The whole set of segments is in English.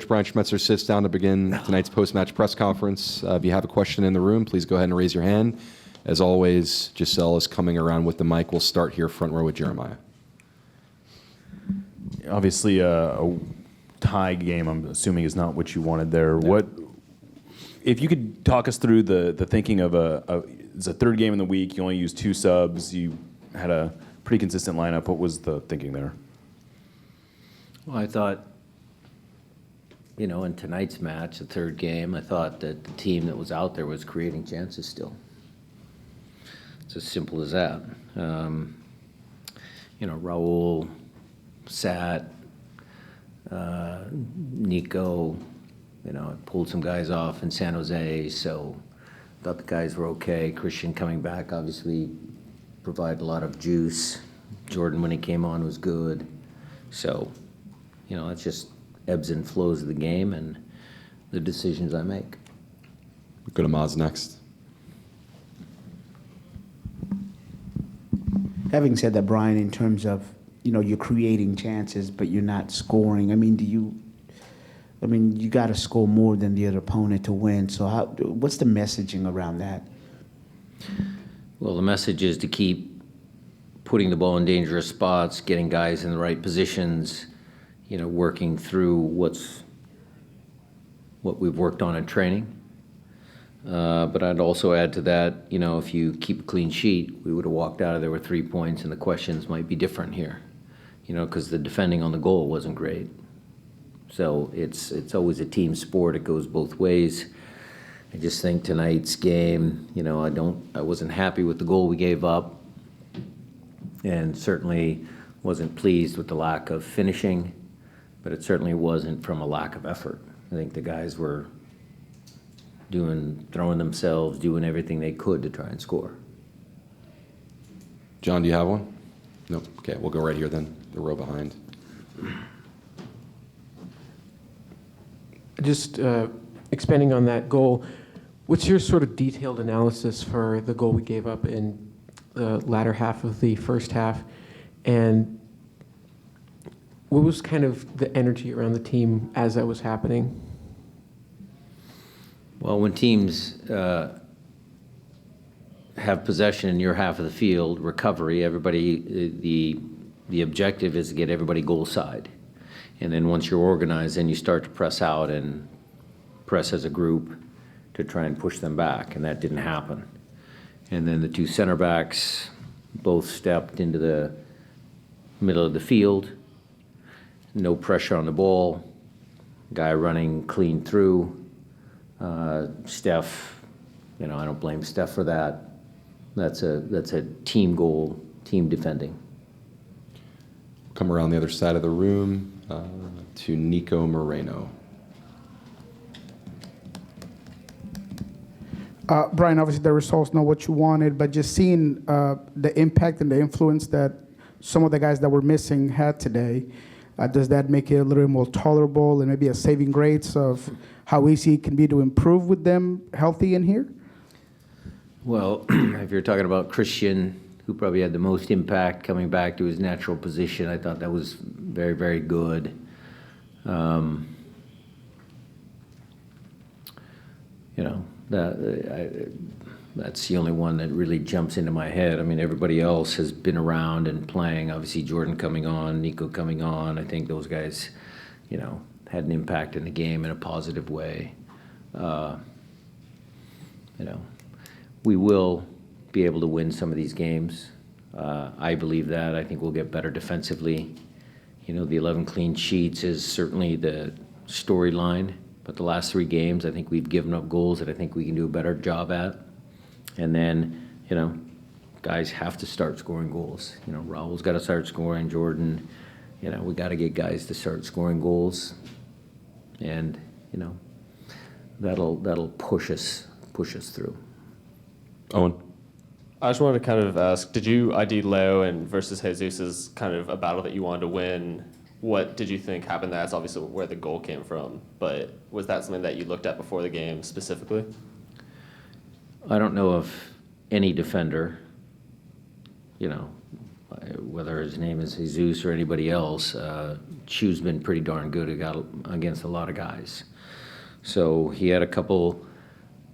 Coach Brian Schmetzer sits down to begin tonight's post-match press conference. If you have a question in the room, please go ahead and raise your hand. As always, Giselle is coming around with the mic. We'll start here front row with Jeremiah. Obviously, a tie game, I'm assuming, is not what you wanted there. Yeah. What, if you could talk us through the thinking of it's a third game in the week, you only used 2 subs, you had a pretty consistent lineup. What was the thinking there? Well, I thought, in tonight's match, the third game, I thought that the team that was out there was creating chances still. It's as simple as that. Raul, Sat, Nico, pulled some guys off in San Jose, so thought the guys were okay. Christian coming back obviously provided a lot of juice. Jordan, when he came on, was good. So, it's just ebbs and flows of the game and the decisions I make. We'll go to Maz next. Having said that, Brian, in terms of, you're creating chances, but you're not scoring. You got to score more than the other opponent to win. So what's the messaging around that? Well, the message is to keep putting the ball in dangerous spots, getting guys in the right positions, working through what we've worked on in training. But I'd also add to that, if you keep a clean sheet, we would have walked out of there with 3 points, and the questions might be different here, because the defending on the goal wasn't great. So it's always a team sport. It goes both ways. I just think tonight's game, I wasn't happy with the goal we gave up, and certainly wasn't pleased with the lack of finishing, but it certainly wasn't from a lack of effort. I think the guys were throwing themselves, doing everything they could to try and score. John, do you have one? Nope. Okay, we'll go right here then, the row behind. Just expanding on that goal, what's your sort of detailed analysis for the goal we gave up in the latter half of the first half? And what was kind of the energy around the team as that was happening? Well, when teams have possession in your half of the field, recovery, everybody, the objective is to get everybody goal side. And then once you're organized, then you start to press out and press as a group to try and push them back, and that didn't happen. And then the 2 center backs both stepped into the middle of the field, no pressure on the ball, guy running clean through. Steph, I don't blame Steph for that. That's a team goal, team defending. Come around the other side of the room to Nico Moreno. Brian, obviously the results not what you wanted, but just seeing the impact and the influence that some of the guys that were missing had today, does that make it a little bit more tolerable and maybe a saving grace of how easy it can be to improve with them healthy in here? Well, if you're talking about Christian, who probably had the most impact coming back to his natural position, I thought that was very, very good. That's the only one that really jumps into my head. I mean, everybody else has been around and playing. Obviously, Jordan coming on, Nico coming on. I think those guys, had an impact in the game in a positive way. We will be able to win some of these games. I believe that. I think we'll get better defensively. The 11 clean sheets is certainly the storyline, but the last 3 games, I think we've given up goals that I think we can do a better job at. And then, guys have to start scoring goals. Raul's got to start scoring. Jordan, we got to get guys to start scoring goals, and that'll push us through. Owen. I just wanted to kind of ask, did you ID Leo and versus Jesus as kind of a battle that you wanted to win? What did you think happened? That's obviously where the goal came from, but was that something that you looked at before the game specifically? I don't know if any defender, whether his name is Jesus or anybody else, Chu's been pretty darn good against a lot of guys. So he had a couple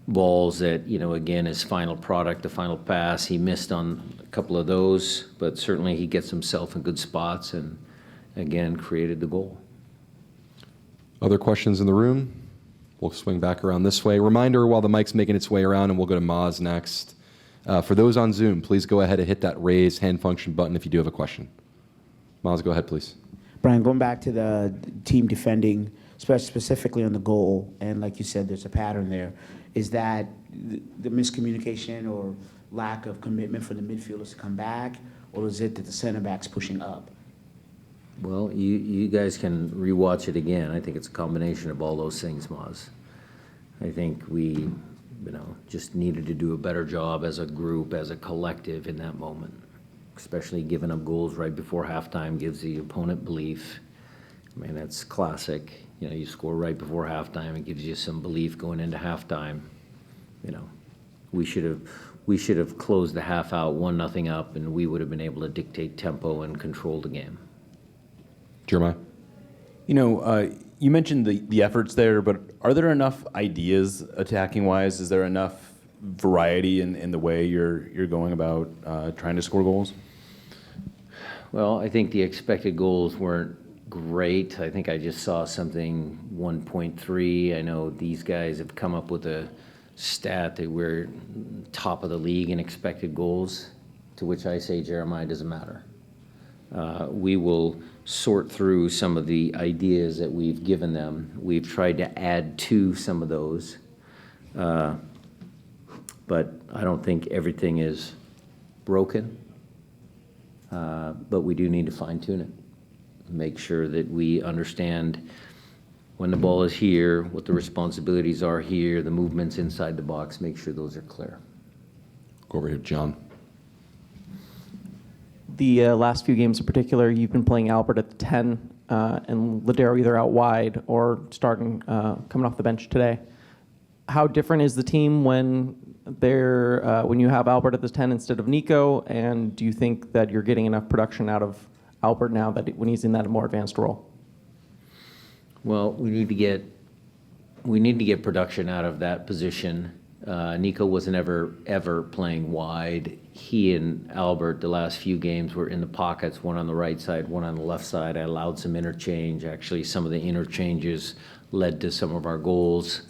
balls that, again, his final product, the final pass, he missed on a couple of those, but certainly he gets himself in good spots and, again, created the goal. Other questions in the room? We'll swing back around this way. Reminder while the mic's making its way around, and we'll go to Maz next. For those on Zoom, please go ahead and hit that raise hand function button if you do have a question. Maz, go ahead, please. Brian, going back to the team defending, specifically on the goal, and like you said, there's a pattern there. Is that the miscommunication or lack of commitment for the midfielders to come back, or is it that the center back's pushing up? Well, you guys can rewatch it again. I think it's a combination of all those things, Maz. I think we, just needed to do a better job as a group, as a collective in that moment. Especially giving up goals right before halftime gives the opponent belief. I mean, that's classic. You score right before halftime, it gives you some belief going into halftime. We should have closed the half out 1-0 up, and we would have been able to dictate tempo and control the game. Jeremiah? You mentioned the efforts there, but are there enough ideas attacking-wise? Is there enough variety in the way you're going about trying to score goals? Well, I think the expected goals weren't great. I think I just saw something 1.3. I know these guys have come up with a stat that we're top of the league in expected goals, to which I say, Jeremiah, doesn't matter. We will sort through some of the ideas that we've given them. We've tried to add to some of those, but I don't think everything is broken. But we do need to fine-tune it. Make sure that we understand when the ball is here, what the responsibilities are here, the movements inside the box, make sure those are clear. Go over here, John. The last few games in particular, you've been playing Albert at the 10 and Ladero either out wide or starting coming off the bench today. How different is the team when you have Albert at the 10 instead of Nico? And do you think that you're getting enough production out of Albert now that when he's in that more advanced role? Well, we need to get production out of that position. Nico wasn't ever playing wide. He and Albert, the last few games, were in the pockets, one on the right side, one on the left side. I allowed some interchange. Actually, some of the interchanges led to some of our goals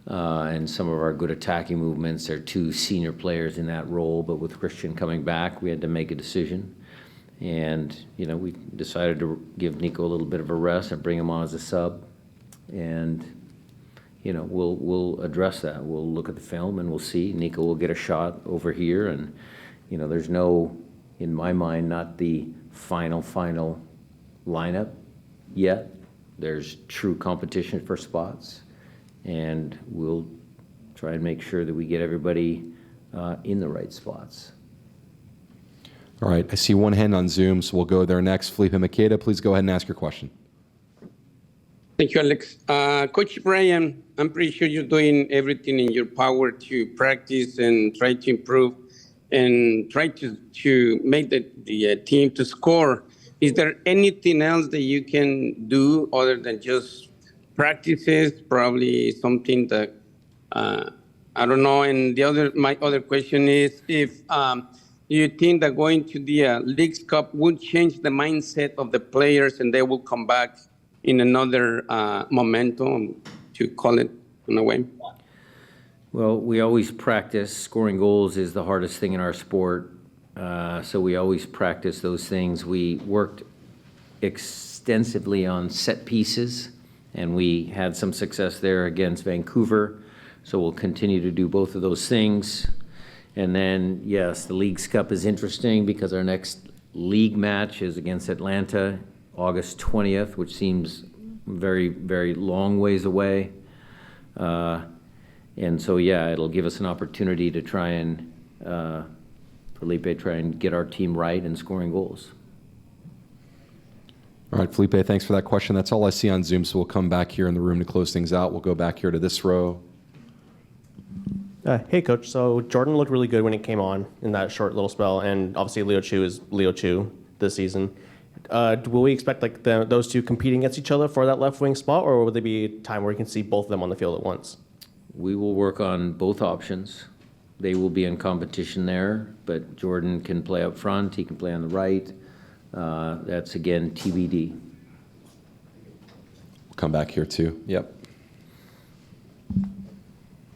and some of our good attacking movements. There are two senior players in that role, but with Christian coming back, we had to make a decision. And, we decided to give Nico a little bit of a rest and bring him on as a sub. And we'll address that. We'll look at the film and we'll see. Nico will get a shot over here, and there's no, in my mind, not the final lineup yet. There's true competition for spots, and we'll try and make sure that we get everybody in the right spots. All right, I see one hand on Zoom, so we'll go there next. Felipe Makeda, please go ahead and ask your question. Thank you, Alex. Coach Brian, I'm pretty sure you're doing everything in your power to practice and try to improve and try to make the team to score. Is there anything else that you can do other than just practices? Probably something that, I don't know. And my other question is if you think that going to the Leagues Cup would change the mindset of the players and they will come back in another momentum, to call it in a way? Well, we always practice. Scoring goals is the hardest thing in our sport, so we always practice those things. We worked extensively on set pieces, and we had some success there against Vancouver, so we'll continue to do both of those things. And then, yes, the Leagues Cup is interesting because our next league match is against Atlanta, August 20th, which seems very, very long ways away. And so, yeah, it'll give us an opportunity to try and, try and get our team right in scoring goals. All right, Felipe, thanks for that question. That's all I see on Zoom, so we'll come back here in the room to close things out. We'll go back here to this row. Hey, Coach. So Jordan looked really good when he came on in that short little spell, and obviously Leo Chu is Leo Chu this season. Will we expect like those two competing against each other for that left wing spot, or will there be a time where you can see both of them on the field at once? We will work on both options. They will be in competition there, but Jordan can play up front, he can play on the right. That's, again, TBD. We'll come back here too. Yep.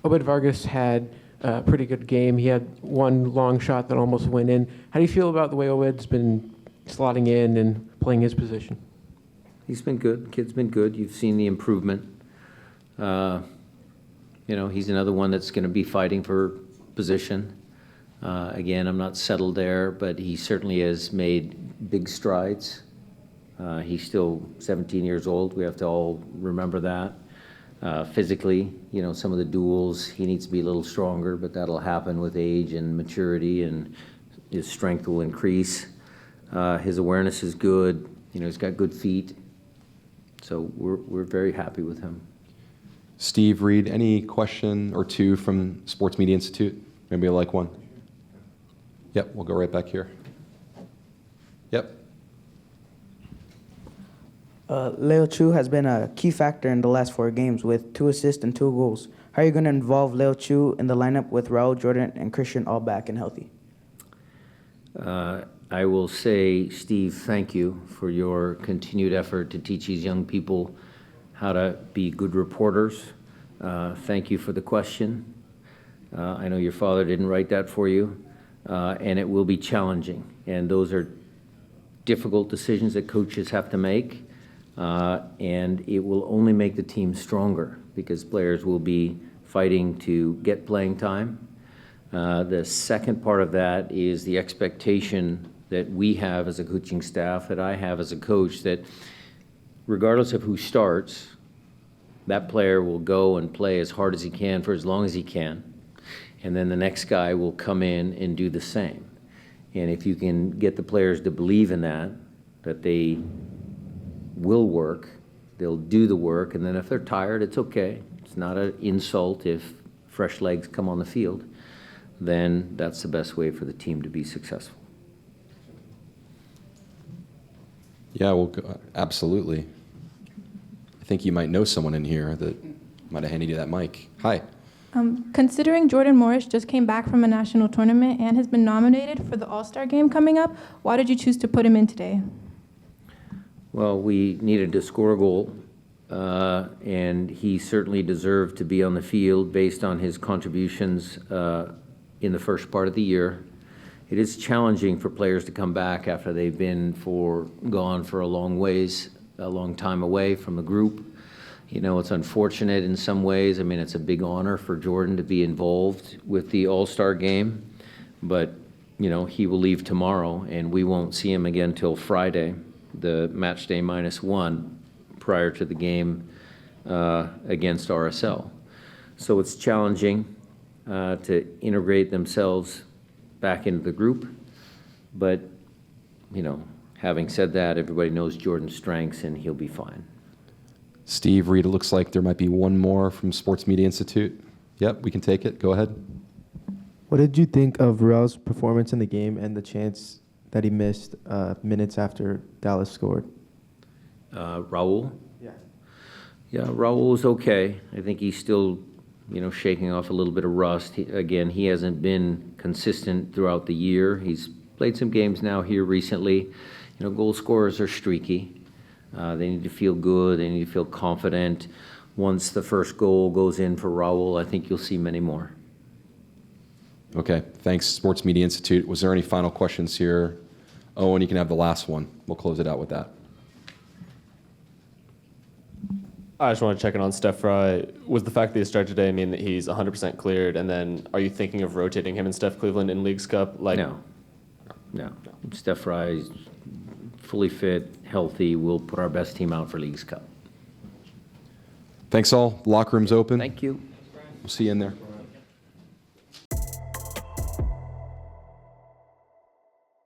Obed Vargas had a pretty good game. He had one long shot that almost went in. How do you feel about the way Obed's been slotting in and playing his position? He's been good. Kid's been good. You've seen the improvement. He's another one that's going to be fighting for position. Again, I'm not settled there, but he certainly has made big strides. He's still 17 years old. We have to all remember that. Physically, some of the duels, he needs to be a little stronger, but that'll happen with age and maturity, and his strength will increase. His awareness is good. He's got good feet. So we're very happy with him. Steve, Reed, any question or two from Sports Media Institute? Maybe like one? Yep, we'll go right back here. Yep. Leo Chu has been a key factor in the last 4 games with 2 assists and 2 goals. How are you going to involve Leo Chu in the lineup with Raul, Jordan, and Christian all back and healthy? I will say, Steve, thank you for your continued effort to teach these young people how to be good reporters. Thank you for the question. I know your father didn't write that for you, and it will be challenging. And those are difficult decisions that coaches have to make, and it will only make the team stronger because players will be fighting to get playing time. The second part of that is the expectation that we have as a coaching staff, that I have as a coach, that regardless of who starts, that player will go and play as hard as he can for as long as he can. And then the next guy will come in and do the same. And if you can get the players to believe in that they will work, they'll do the work, and then if they're tired, it's okay. It's not an insult if fresh legs come on the field. Then that's the best way for the team to be successful. Yeah, well, absolutely. I think you might know someone in here that might have handed you that mic. Hi. Considering Jordan Morris just came back from a national tournament and has been nominated for the All-Star game coming up, why did you choose to put him in today? Well, we needed to score a goal, and he certainly deserved to be on the field based on his contributions in the first part of the year. It is challenging for players to come back after they've been gone for a long time away from the group. It's unfortunate in some ways. I mean, it's a big honor for Jordan to be involved with the All-Star game, but, he will leave tomorrow, and we won't see him again till Friday, the match day -1, prior to the game against RSL. So it's challenging to integrate themselves back into the group, but, having said that, everybody knows Jordan's strengths, and he'll be fine. Steve, Reed, it looks like there might be one more from Sports Media Institute. Yep, we can take it. Go ahead. What did you think of Raul's performance in the game and the chance that he missed minutes after Dallas scored? Raul? Yeah. Yeah, Raul is okay. I think he's still, shaking off a little bit of rust. He hasn't been consistent throughout the year. He's played some games now here recently. Goal scorers are streaky. They need to feel good. They need to feel confident. Once the first goal goes in for Raul, I think you'll see many more. Okay, thanks, Sports Media Institute. Was there any final questions here? Owen, you can have the last one. We'll close it out with that. I just want to check in on Steph Fry. Was the fact that he started today mean that he's 100% cleared? And then are you thinking of rotating him and Steph Cleveland in Leagues Cup? No. Steph Fry is fully fit, healthy. We'll put our best team out for Leagues Cup. Thanks all. Locker room's open. Thank you. We'll see you in there.